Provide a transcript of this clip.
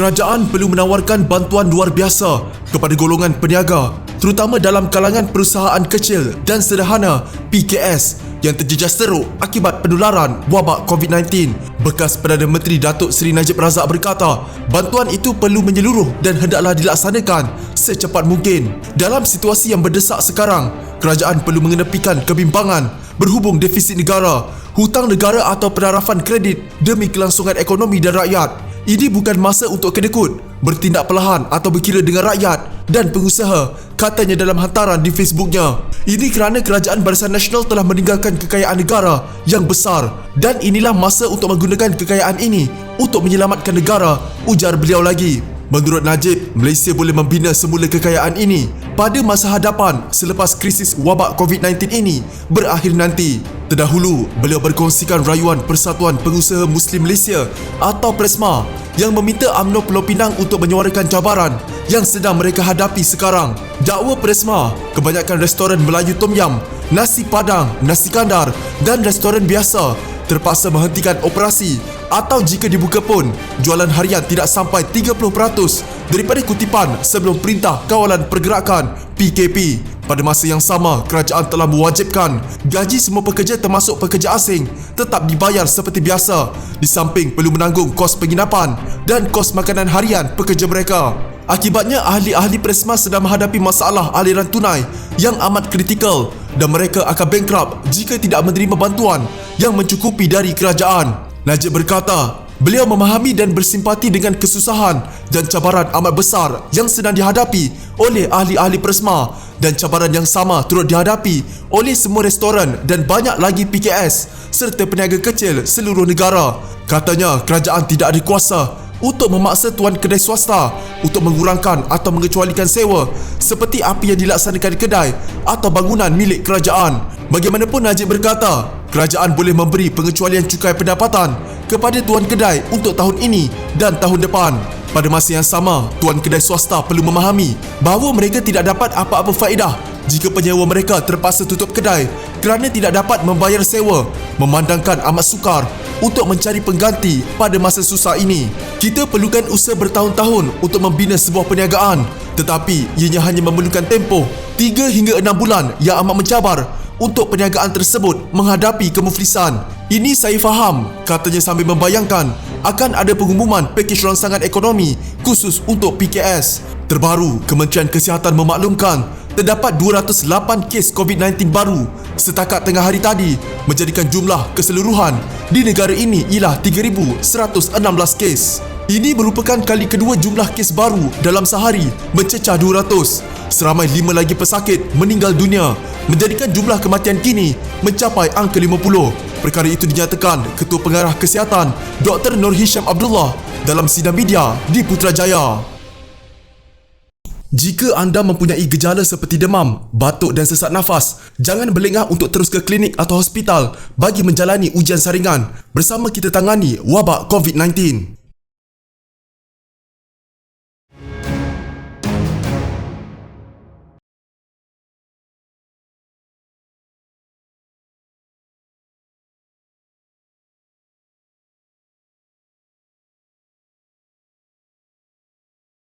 kerajaan perlu menawarkan bantuan luar biasa kepada golongan peniaga, terutama dalam kalangan perusahaan kecil dan sederhana (PKS) yang terjejas teruk akibat penularan wabak COVID-19. Bekas Perdana Menteri Datuk Seri Najib Razak berkata, bantuan itu perlu menyeluruh dan hendaklah dilaksanakan secepat mungkin. Dalam situasi yang berdesak sekarang, kerajaan perlu mengenepikan kebimbangan berhubung defisit negara, hutang negara atau penarafan kredit demi kelangsungan ekonomi dan rakyat. Ini bukan masa untuk kedekut, bertindak perlahan atau berkira dengan rakyat dan pengusaha, katanya dalam hantaran di Facebooknya. Ini kerana Kerajaan Barisan Nasional telah meninggalkan kekayaan negara yang besar dan inilah masa untuk menggunakan kekayaan ini untuk menyelamatkan negara, ujar beliau lagi. Menurut Najib, Malaysia boleh membina semula kekayaan ini pada masa hadapan selepas krisis wabak COVID-19 ini berakhir nanti. Terdahulu, beliau berkongsikan rayuan Persatuan Pengusaha Muslim Malaysia atau PRESMA yang meminta UMNO Pulau Pinang untuk menyuarakan cabaran yang sedang mereka hadapi sekarang. Dakwa PRESMA, kebanyakan restoran Melayu Tom Yam, nasi padang, nasi kandar dan restoran biasa terpaksa menghentikan operasi atau jika dibuka pun, jualan harian tidak sampai 30% daripada kutipan sebelum Perintah Kawalan Pergerakan PKP. Pada masa yang sama, kerajaan telah mewajibkan gaji semua pekerja termasuk pekerja asing tetap dibayar seperti biasa, di samping perlu menanggung kos penginapan dan kos makanan harian pekerja mereka. Akibatnya, ahli-ahli PRESMA sedang menghadapi masalah aliran tunai yang amat kritikal dan mereka akan bankrupt jika tidak menerima bantuan yang mencukupi dari kerajaan. Najib berkata, beliau memahami dan bersimpati dengan kesusahan dan cabaran amat besar yang sedang dihadapi oleh ahli-ahli PRESMA dan cabaran yang sama turut dihadapi oleh semua restoran dan banyak lagi PKS serta peniaga kecil seluruh negara. Katanya, kerajaan tidak ada kuasa untuk memaksa tuan kedai swasta untuk mengurangkan atau mengecualikan sewa seperti apa yang dilaksanakan kedai atau bangunan milik kerajaan. Bagaimanapun, Najib berkata, kerajaan boleh memberi pengecualian cukai pendapatan kepada tuan kedai untuk tahun ini dan tahun depan. Pada masa yang sama, tuan kedai swasta perlu memahami bahawa mereka tidak dapat apa-apa faedah jika penyewa mereka terpaksa tutup kedai kerana tidak dapat membayar sewa, memandangkan amat sukar untuk mencari pengganti pada masa susah ini. Kita perlukan usaha bertahun-tahun untuk membina sebuah perniagaan, tetapi ianya hanya memerlukan tempoh 3 hingga 6 bulan yang amat mencabar untuk perniagaan tersebut menghadapi kemuflisan. Ini saya faham, katanya sambil membayangkan akan ada pengumuman pakej rangsangan ekonomi khusus untuk PKS. Terbaru, Kementerian Kesihatan memaklumkan terdapat 208 kes COVID-19 baru setakat tengah hari tadi, menjadikan jumlah keseluruhan di negara ini ialah 3,116 kes. Ini merupakan kali kedua jumlah kes baru dalam sehari mencecah 200. Seramai 5 lagi pesakit meninggal dunia, menjadikan jumlah kematian kini mencapai angka 50. Perkara itu dinyatakan Ketua Pengarah Kesihatan Dr. Nur Hisham Abdullah dalam sidang media di Putrajaya. Jika anda mempunyai gejala seperti demam, batuk dan sesak nafas, jangan berlengah untuk terus ke klinik atau hospital bagi menjalani ujian saringan. Bersama kita tangani wabak COVID-19.